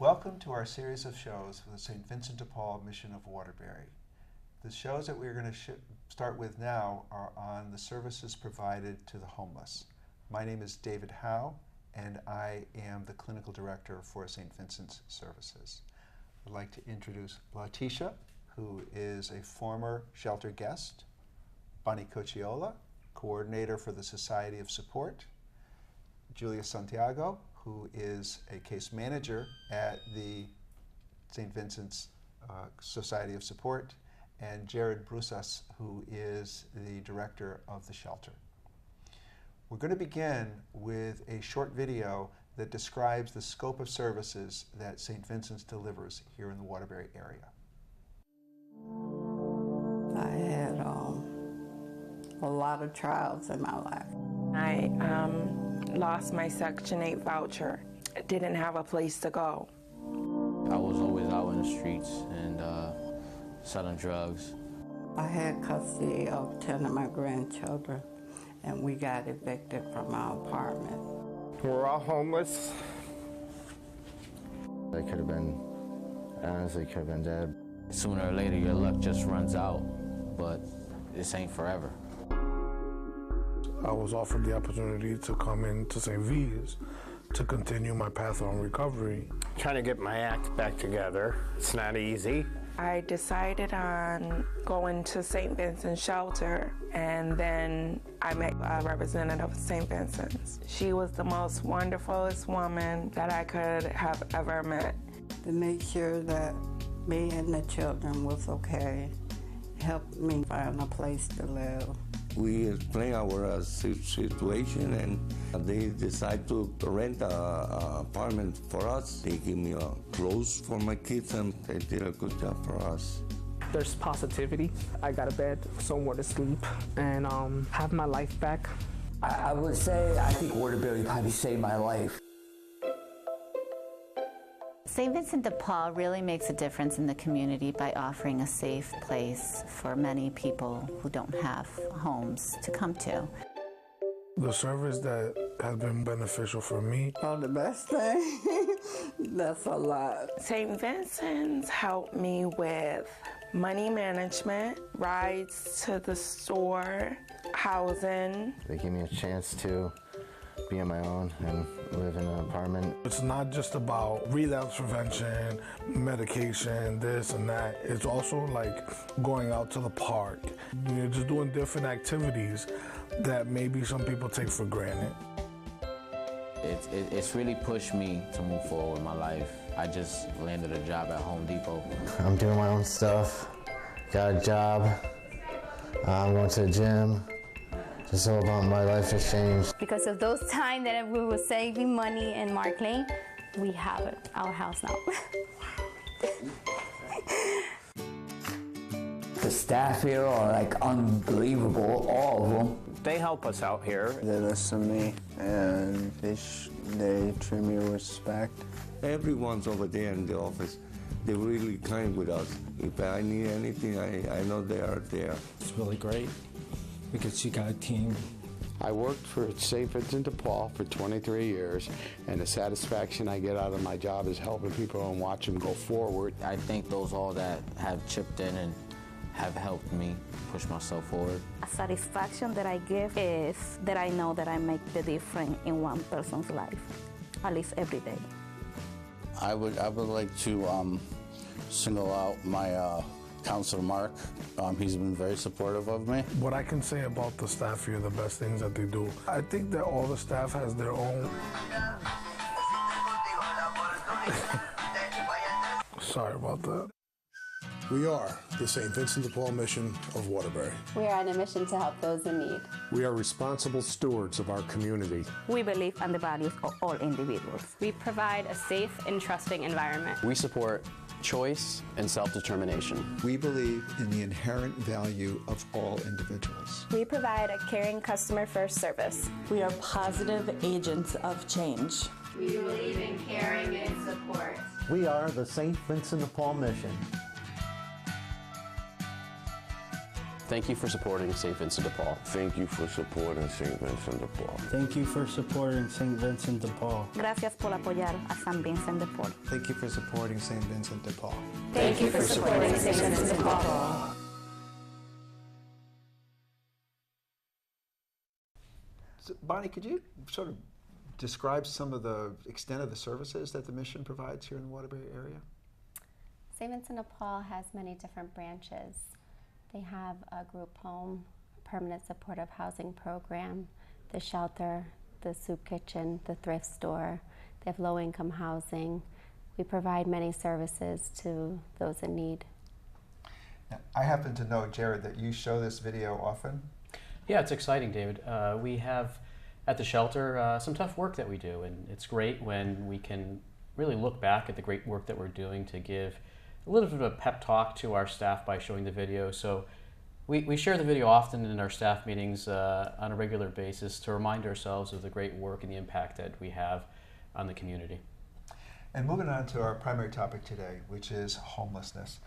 Welcome to our series of shows for the St. Vincent de Paul Mission of Waterbury. The shows that we're going to start with now are on the services provided to the homeless. My name is David Howe, and I am the Clinical Director for St. Vincent's Services. I'd like to introduce Letitia, who is a former shelter guest, Bonnie Cocciola, Coordinator for the Society of Support, Julia Santiago, who is a case manager at the St. Vincent's Society of Support, and Jared Brusas, who is the director of the shelter. We're going to begin with a short video that describes the scope of services that St. Vincent's delivers here in the Waterbury area. I had a lot of trials in my life. I lost my Section 8 voucher. I didn't have a place to go. I was always out in the streets and selling drugs. I had custody of 10 of my grandchildren, and we got evicted from our apartment. We're all homeless. They could have been, honestly, could have been dead. Sooner or later, your luck just runs out, but this ain't forever. I was offered the opportunity to come into St. V's to continue my path on recovery. Trying to get my act back together. It's not easy. I decided on going to St. Vincent's shelter, and then I met a representative of St. Vincent's. She was the most wonderfulest woman that I could have ever met. To make sure that me and the children was okay, helped me find a place to live. We explain our situation, and they decide to rent an apartment for us. They give me clothes for my kids, and they did a good job for us. There's positivity. I got a bed, somewhere to sleep, and have my life back. I would say I think Waterbury probably saved my life. St. Vincent de Paul really makes a difference in the community by offering a safe place for many people who don't have homes to come to. The service that has been beneficial for me. Oh, the best thing? That's a lot. St. Vincent's helped me with money management, rides to the store, housing. They gave me a chance to be on my own and live in an apartment. It's not just about relapse prevention, medication, this and that. It's also like going out to the park. You're just doing different activities that maybe some people take for granted. It's really pushed me to move forward in my life. I just landed a job at Home Depot. I'm doing my own stuff, got a job, I'm going to the gym. It's all about my life has changed. Because of those times that we were saving money in Mark Lane, we have our house now. The staff here are like unbelievable, all of them. They help us out here. They listen to me, and they treat me with respect. Everyone's over there in the office. They're really kind with us. If I need anything, I know they are there. It's really great because you got a team. I worked for St. Vincent de Paul for 23 years, and the satisfaction I get out of my job is helping people and watch them go forward. I thank those all that have chipped in and have helped me push myself forward. A satisfaction that I give is that I know that I make the difference in one person's life, at least every day. I would like to single out my Counselor Mark. He's been very supportive of me. What I can say about the staff here, the best things that they do, I think that all the staff has their own... Sorry about that. We are the St. Vincent de Paul Mission of Waterbury. We are on a mission to help those in need. We are responsible stewards of our community. We believe in the values of all individuals. We provide a safe and trusting environment. We support choice and self-determination. We believe in the inherent value of all individuals. We provide a caring customer-first service. We are positive agents of change. We believe in caring and support. We are the St. Vincent de Paul Mission. Thank you for supporting St. Vincent de Paul. Thank you for supporting St. Vincent de Paul. Thank you for supporting St. Vincent de Paul. Gracias por apoyar a San Vincent de Paul. Thank you for supporting St. Vincent de Paul. Thank you for supporting St. Vincent de Paul. So, Bonnie, could you sort of describe some of the extent of the services that the mission provides here in the Waterbury area? St. Vincent de Paul has many different branches. They have a group home, permanent supportive housing program, the shelter, the soup kitchen, the thrift store. They have low-income housing. We provide many services to those in need. Now, I happen to know, Jared, that you show this video often. Yeah, it's exciting, David. We have at the shelter some tough work that we do, and it's great when we can really look back at the great work that we're doing to give a little bit of a pep talk to our staff by showing the video. So we share the video often in our staff meetings on a regular basis to remind ourselves of the great work and the impact that we have on the community. And moving on to our primary topic today, which is homelessness.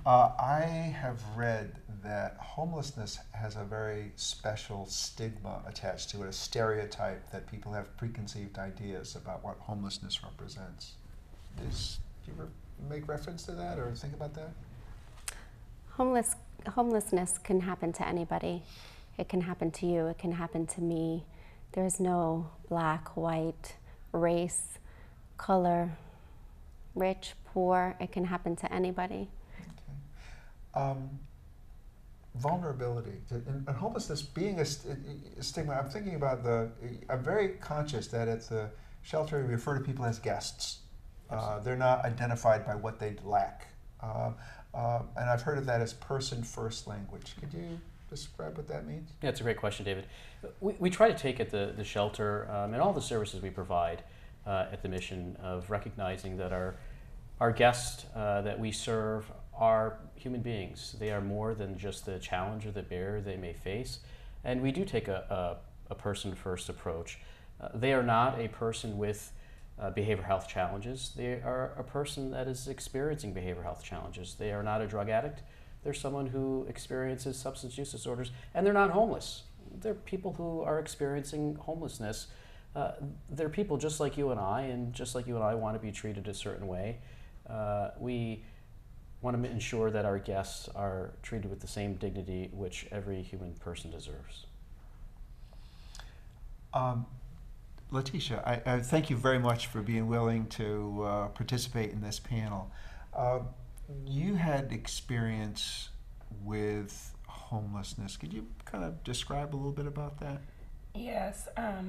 I have read that homelessness has a very special stigma attached to it, a stereotype that people have preconceived ideas about what homelessness represents. Do you ever make reference to that or think about that? Homelessness can happen to anybody. It can happen to you, it can happen to me. There's no black, white, race, color, rich, poor. It can happen to anybody. Vulnerability and homelessness being a stigma. I'm thinking about I'm very conscious that at the shelter we refer to people as guests. They're not identified by what they lack. And I've heard of that as person-first language. Could you describe what that means? Yeah, it's a great question, David. We try to take at the shelter and all the services we provide at the mission of recognizing that our guests that we serve are human beings. They are more than just the challenge or the barrier they may face. And we do take a person-first approach. They are not a person with behavioral health challenges. They are a person that is experiencing behavioral health challenges. They are not a drug addict. They're someone who experiences substance use disorders, and they're not homeless. They're people who are experiencing homelessness. They're people just like you and I, and just like you and I want to be treated a certain way. We want to ensure that our guests are treated with the same dignity which every human person deserves. Letitia, I thank you very much for being willing to participate in this panel. You had experience with homelessness. Could you kind of describe a little bit about that? Yes. I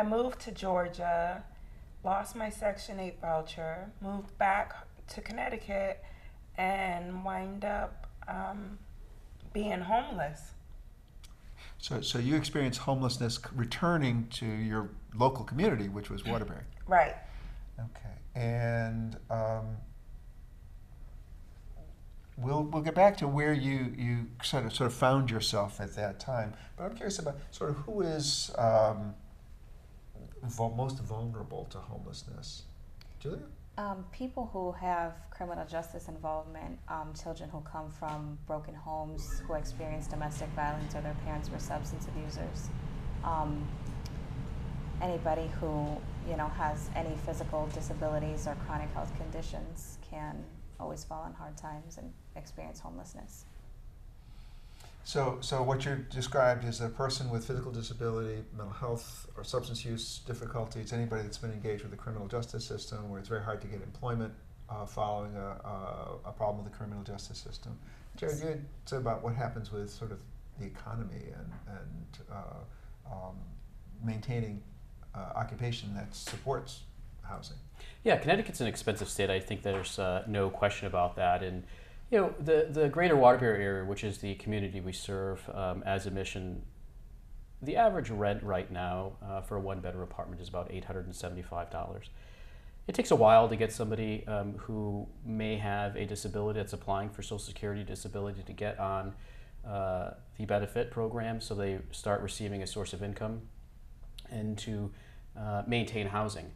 moved to Georgia, lost my Section 8 voucher, moved back to Connecticut, and wind up being homeless. So you experienced homelessness returning to your local community, which was Waterbury. Right. Okay, and we'll get back to where you sort of found yourself at that time. But I'm curious about sort of who is most vulnerable to homelessness. Julia? People who have criminal justice involvement, children who come from broken homes, who experience domestic violence or their parents were substance abusers, anybody who has any physical disabilities or chronic health conditions can always fall on hard times and experience homelessness. So what you described is a person with physical disability, mental health, or substance use difficulties, anybody that's been engaged with the criminal justice system where it's very hard to get employment following a problem with the criminal justice system. Jared, you had said about what happens with sort of the economy and maintaining occupation that supports housing. Yeah, Connecticut's an expensive state. I think there's no question about that. And the greater Waterbury area, which is the community we serve as a mission, the average rent right now for a one-bedroom apartment is about $875. It takes a while to get somebody who may have a disability that's applying for Social Security disability to get on the benefit program, so they start receiving a source of income and to maintain housing.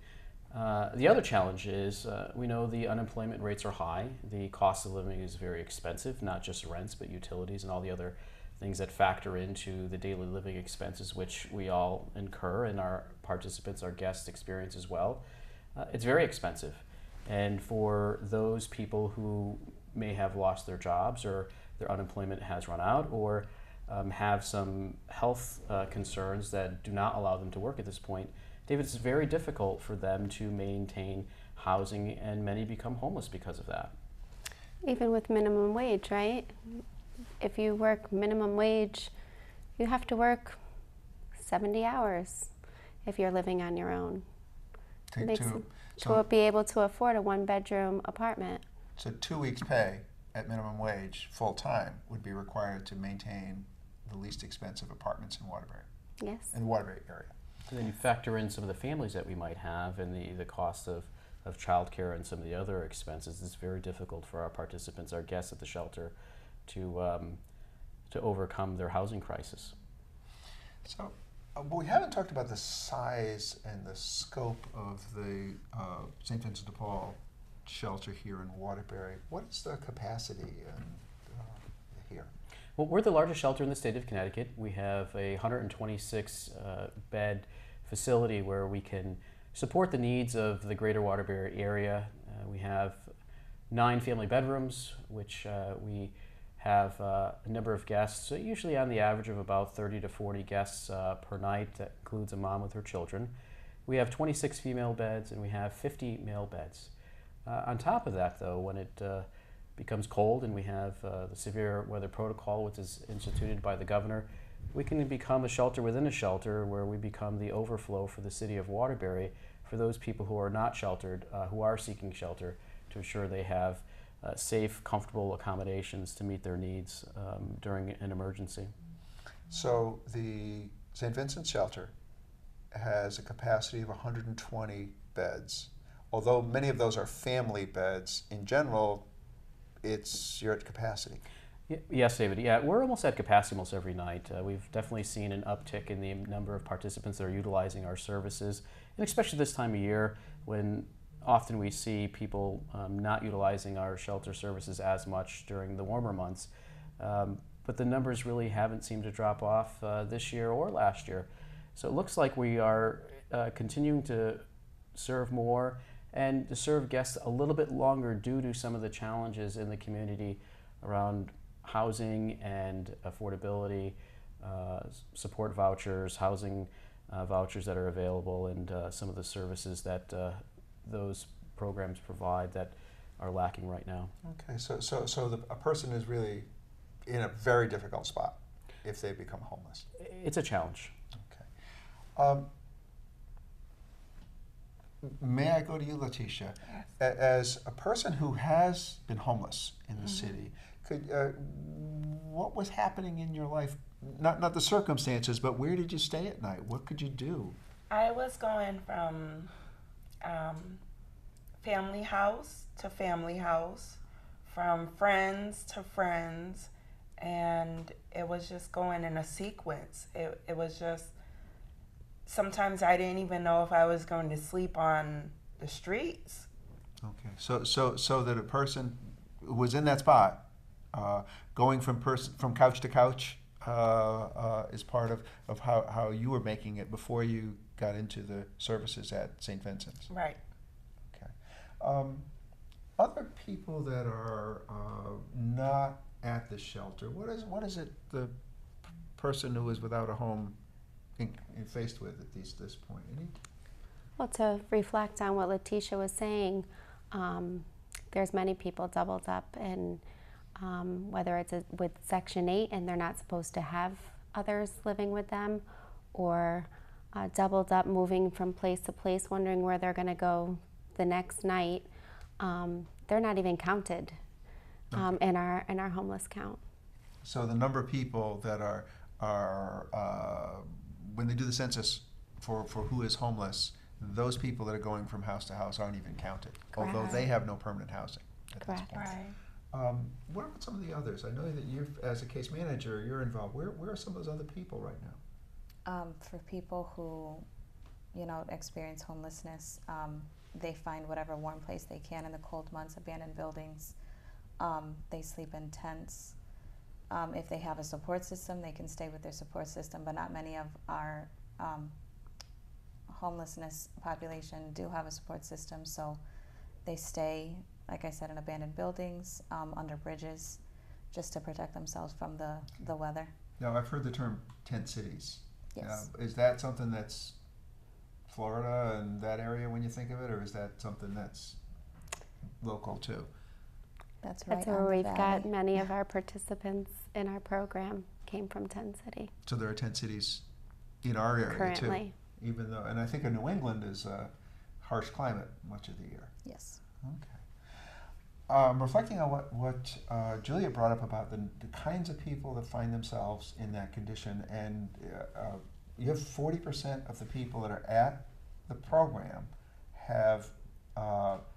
The other challenge is we know the unemployment rates are high. The cost of living is very expensive, not just rents, but utilities and all the other things that factor into the daily living expenses, which we all incur and our participants, our guests experience as well. It's very expensive. And for those people who may have lost their jobs or their unemployment has run out or have some health concerns that do not allow them to work at this point, David, it's very difficult for them to maintain housing, and many become homeless because of that. Even with minimum wage, right? If you work minimum wage, you have to work 70 hours if you're living on your own. To be able to afford a one-bedroom apartment. So 2 weeks' pay at minimum wage, full-time, would be required to maintain the least expensive apartments in Waterbury. Yes. In the Waterbury area. And then you factor in some of the families that we might have and the cost of childcare and some of the other expenses. It's very difficult for our participants, our guests at the shelter, to overcome their housing crisis. So we haven't talked about the size and the scope of the St. Vincent de Paul shelter here in Waterbury. What is the capacity here? Well, we're the largest shelter in the state of Connecticut. We have a 126 bed facility where we can support the needs of the greater Waterbury area. We have 9 family bedrooms, which we have a number of guests, so usually on the average of about 30 to 40 guests per night. That includes a mom with her children. We have 26 female beds and we have 50 male beds. On top of that, though, when it becomes cold and we have the severe weather protocol, which is instituted by the governor, we can become a shelter within a shelter where we become the overflow for the city of Waterbury for those people who are not sheltered, who are seeking shelter, to ensure they have safe, comfortable accommodations to meet their needs during an emergency. So the St. Vincent shelter has a capacity of 120 beds. Although many of those are family beds, in general, you're at capacity. Yes, David. Yeah, we're almost at capacity almost every night. We've definitely seen an uptick in the number of participants that are utilizing our services, and especially this time of year when often we see people not utilizing our shelter services as much during the warmer months. But the numbers really haven't seemed to drop off this year or last year. So it looks like we are continuing to serve more and to serve guests a little bit longer due to some of the challenges in the community around housing and affordability, support vouchers, housing vouchers that are available, and some of the services that those programs provide that are lacking right now. Okay, so a person is really in a very difficult spot if they become homeless. It's a challenge. Okay. May I go to you, Letitia? As a person who has been homeless in the city, what was happening in your life? Not the circumstances, but where did you stay at night? What could you do? I was going from family house to family house, from friends to friends, and it was just going in a sequence. It was just, sometimes I didn't even know if I was going to sleep on the streets. Okay, so that a person who was in that spot, going from couch to couch, is part of how you were making it before you got into the services at St. Vincent's. Right. Okay. Other people that are not at the shelter, what is it the person who is without a home faced with at this point? Well, to reflect on what Letitia was saying, there's many people doubled up, and whether it's with Section 8 and they're not supposed to have others living with them, or doubled up moving from place to place, wondering where they're going to go the next night. They're not even counted in our homeless count. So the number of people that are when they do the census for who is homeless, those people that are going from house to house aren't even counted. Correct. Although they have no permanent housing at this point. Right. What about some of the others? I know that you, as a case manager, you're involved. Where are some of those other people right now? For people who, experience homelessness. They find whatever warm place they can in the cold months, abandoned buildings. They sleep in tents. If they have a support system, they can stay with their support system, but not many of our homelessness population do have a support system, so they stay, like I said, in abandoned buildings, under bridges, just to protect themselves from the weather. Now, I've heard the term tent cities. Yes. Is that something that's Florida and that area when you think of it, or is that something that's local too? That's right. That's where we've got many of our participants in our program came from Tent City. So there are tent cities in our area Currently. too, even though, and I think in New England is a harsh climate much of the year. Yes. Okay. Reflecting on what Julia brought up about the kinds of people that find themselves in that condition, and you have 40% of the people that are at the program have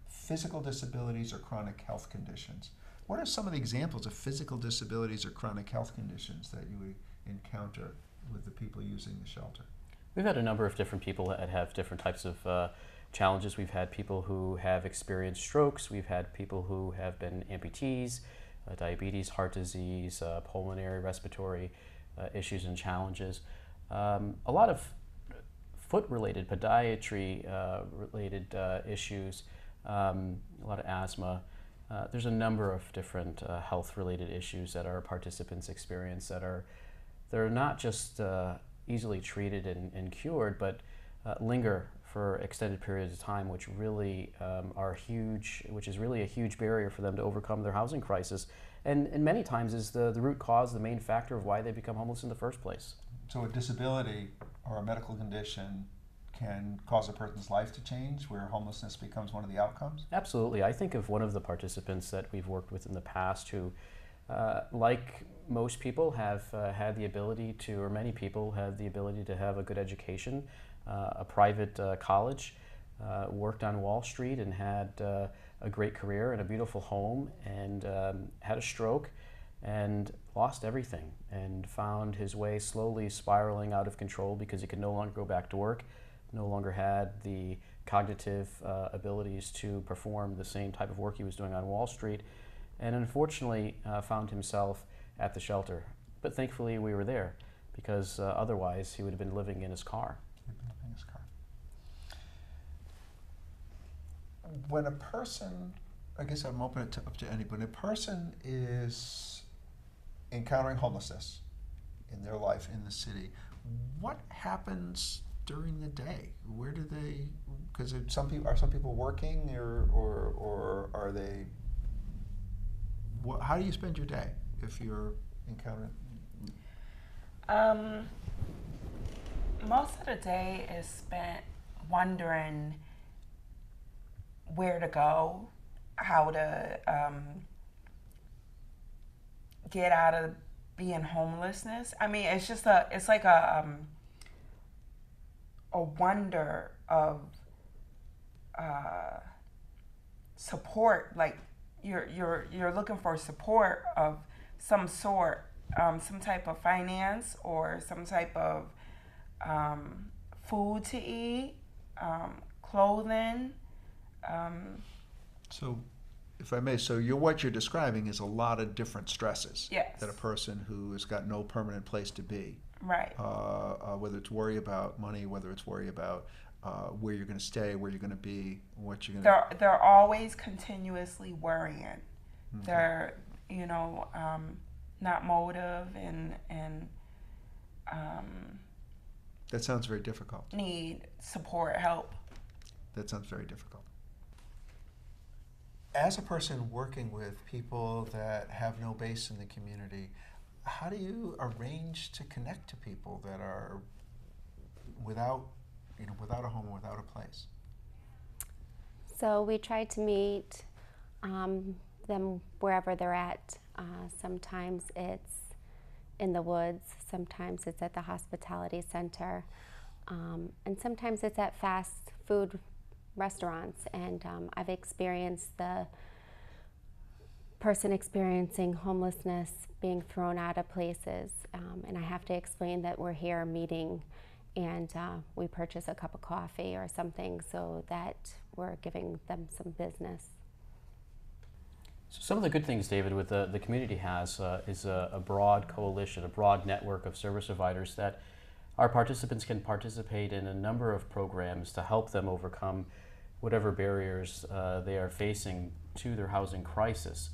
physical disabilities or chronic health conditions. What are some of the examples of physical disabilities or chronic health conditions that you encounter with the people using the shelter? We've had a number of different people that have different types of challenges. We've had people who have experienced strokes. We've had people who have been amputees, diabetes, heart disease, pulmonary, respiratory issues and challenges. A lot of foot-related, podiatry-related issues, a lot of asthma. There's a number of different health-related issues that our participants experience that are not just easily treated and cured, but linger for extended periods of time, which really are huge, which is really a huge barrier for them to overcome their housing crisis, and many times is the root cause, the main factor of why they become homeless in the first place. So a disability or a medical condition can cause a person's life to change, where homelessness becomes one of the outcomes? Absolutely. I think of one of the participants that we've worked with in the past who, like most people, have had the ability to, or many people have the ability to have a good education, a private college, worked on Wall Street and had a great career and a beautiful home, and had a stroke and lost everything and found his way slowly spiraling out of control because he could no longer go back to work, no longer had the cognitive abilities to perform the same type of work he was doing on Wall Street, and unfortunately found himself at the shelter. But thankfully we were there, because otherwise he would have been living in his car. When a person, I guess I'm open it up to anybody, when a person is encountering homelessness in their life in the city, what happens during the day? Where do they, because some people working, or are they, how do you spend your day if you're encountering? Most of the day is spent wondering where to go, how to get out of being homelessness. I mean, it's just it's like a wonder of support. Like you're looking for support of some sort, some type of finance or some type of food to eat, clothing. So, if I may, what you're describing is a lot of different stresses that a person who has got no permanent place to be. Right. Whether it's worry about money, whether it's worry about where you're going to stay, where you're going to be, what you're going to. They're always continuously worrying. Mm-hmm. They're not motive and. That sounds very difficult. Need support, help. That sounds very difficult. As a person working with people that have no base in the community, how do you arrange to connect to people that are without a home, without a place? So we try to meet them wherever they're at. Sometimes it's in the woods, sometimes it's at the hospitality center, and sometimes it's at fast food restaurants. And I've experienced the person experiencing homelessness being thrown out of places, and I have to explain that we're here meeting and we purchase a cup of coffee or something so that we're giving them some business. So some of the good things, David, with the community has is a broad coalition, a broad network of service providers that our participants can participate in a number of programs to help them overcome whatever barriers they are facing to their housing crisis.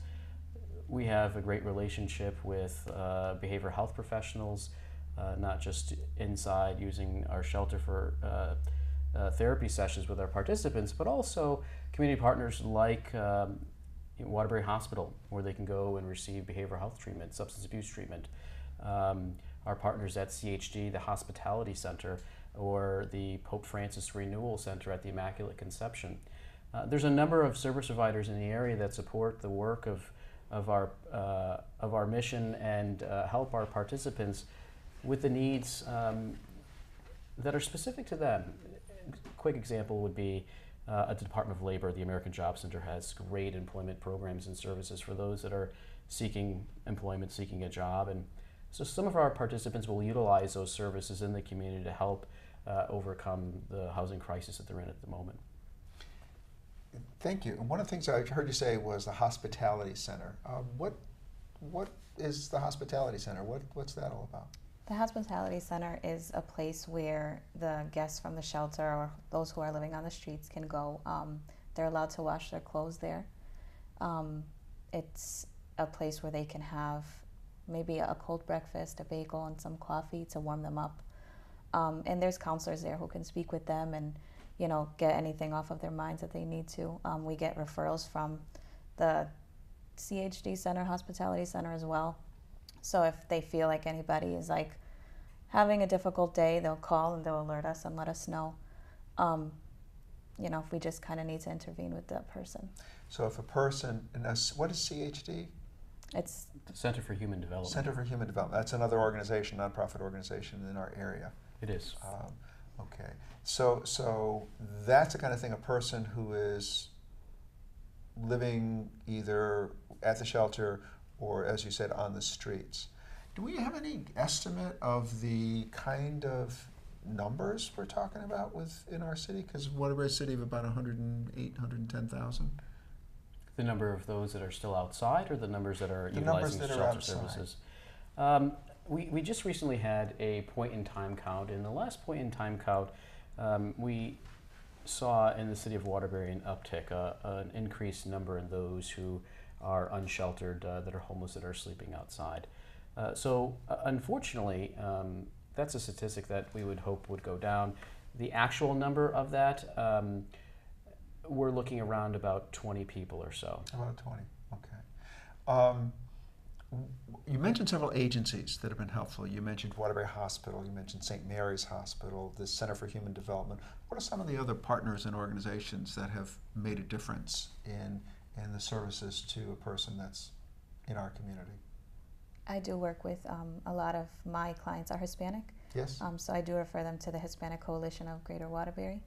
We have a great relationship with behavioral health professionals, not just inside using our shelter for therapy sessions with our participants, but also community partners like Waterbury Hospital, where they can go and receive behavioral health treatment, substance abuse treatment. Our partners at CHD, the Hospitality Center, or the Pope Francis Renewal Center at the Immaculate Conception. There's a number of service providers in the area that support the work of our mission and help our participants with the needs that are specific to them. A quick example would be at the Department of Labor. The American Job Center has great employment programs and services for those that are seeking employment, seeking a job. And so some of our participants will utilize those services in the community to help overcome the housing crisis that they're in at the moment. Thank you. And one of the things I heard you say was the Hospitality Center. What is the Hospitality Center? What's that all about? The Hospitality Center is a place where the guests from the shelter or those who are living on the streets can go. They're allowed to wash their clothes there. It's a place where they can have maybe a cold breakfast, a bagel, and some coffee to warm them up. And there's counselors there who can speak with them and, you know, get anything off of their minds that they need to. We get referrals from the CHD Center, Hospitality Center as well. So if they feel like anybody is like having a difficult day, they'll call and they'll alert us and let us know. You know, if we just kind of need to intervene with that person. So if a person, what is CHD? It's the Center for Human Development. Center for Human Development. That's another organization, nonprofit organization in our area. It is. Okay. So that's the kind of thing, a person who is living either at the shelter or, as you said, on the streets. Do we have any estimate of the kind of numbers we're talking about in our city? Because Waterbury City of about 108, 110,000. The number of those that are still outside, or the numbers that are utilizing shelter services? We just recently had a point-in-time count. In the last point-in-time count, we saw in the city of Waterbury an uptick, an increased number in those who are unsheltered, that are homeless, that are sleeping outside. Unfortunately, that's a statistic that we would hope would go down. The actual number of that, we're looking around about 20 people or so. About 20, okay. You mentioned several agencies that have been helpful. You mentioned Waterbury Hospital, you mentioned St. Mary's Hospital, the Center for Human Development. What are some of the other partners and organizations that have made a difference in the services to a person that's in our community? I do work with a lot of my clients are Hispanic. Yes. So I do refer them to the Hispanic Coalition of Greater Waterbury.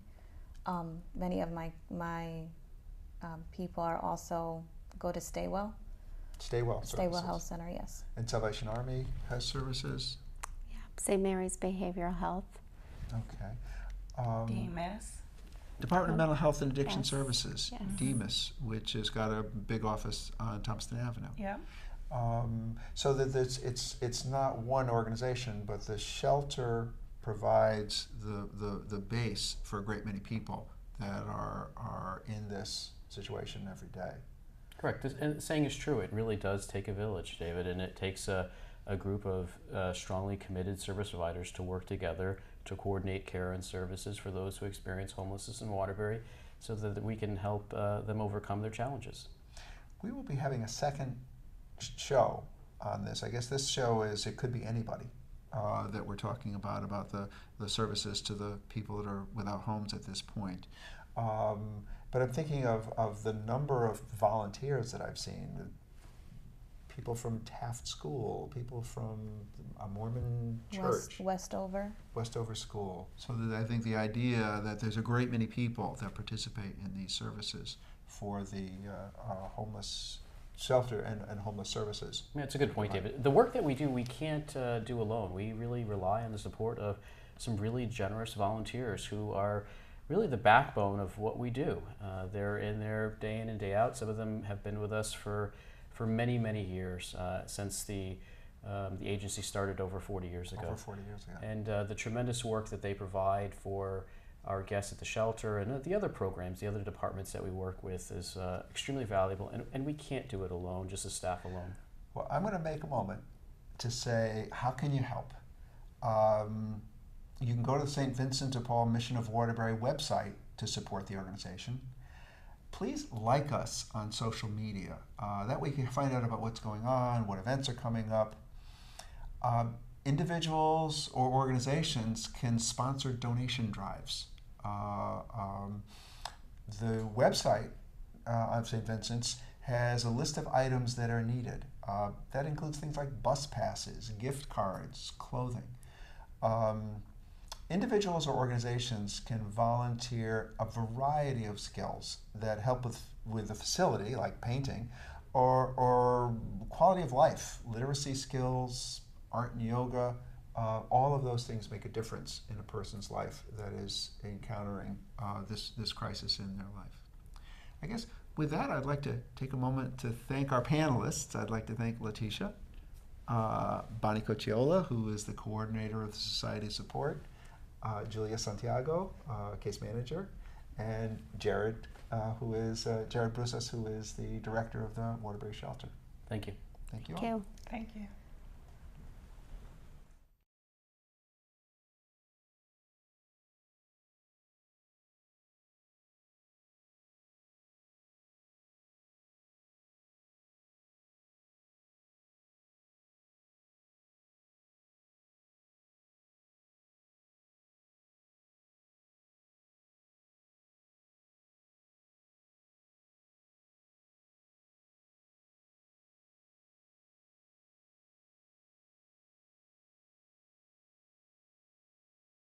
Many of my people are also go to Staywell. Staywell Health Center, yes. And Salvation Army has services? Yeah, St. Mary's Behavioral Health. Okay. DMS. Department of Mental Health and Addiction Yes. Services, Yes. DMS, which has got a big office on Thompson Avenue. Yeah. So that it's not one organization, but the shelter provides the base for a great many people that are in this situation every day. Correct. And the saying is true. It really does take a village, David, and it takes a group of strongly committed service providers to work together to coordinate care and services for those who experience homelessness in Waterbury so that we can help them overcome their challenges. We will be having a second show on this. I guess this show it could be anybody that we're talking about the services to the people that are without homes at this point. But I'm thinking of the number of volunteers that I've seen. People from Taft School, people from a Mormon church. Westover School. So that I think the idea that there's a great many people that participate in these services for the homeless shelter and homeless services. Yeah, it's a good point, David. The work that we do, we can't do alone. We really rely on the support of some really generous volunteers who are really the backbone of what we do. They're in there day in and day out. Some of them have been with us for many, many years, since the agency started over 40 years ago. Over 40 years ago. And the tremendous work that they provide for our guests at the shelter and the other programs, the other departments that we work with is extremely valuable, and we can't do it alone, just as staff alone. Well, I'm going to make a moment to say, how can you help? You can go to the St. Vincent de Paul Mission of Waterbury website to support the organization. Please like us on social media. That way you can find out about what's going on, what events are coming up. Individuals or organizations can sponsor donation drives. The website of St. Vincent's has a list of items that are needed. That includes things like bus passes, gift cards, clothing. Individuals or organizations can volunteer a variety of skills that help with the facility, like painting, or quality of life, literacy skills, art and yoga. All of those things make a difference in a person's life that is encountering this crisis in their life. I guess with that, I'd like to take a moment to thank our panelists. I'd like to thank Letitia, Bonnie Cocciola, who is the coordinator of the Society Support, Julia Santiago, case manager, and Jared Brusas, who is the director of the Waterbury Shelter. Thank you. Thank you Thank all. you. Thank you.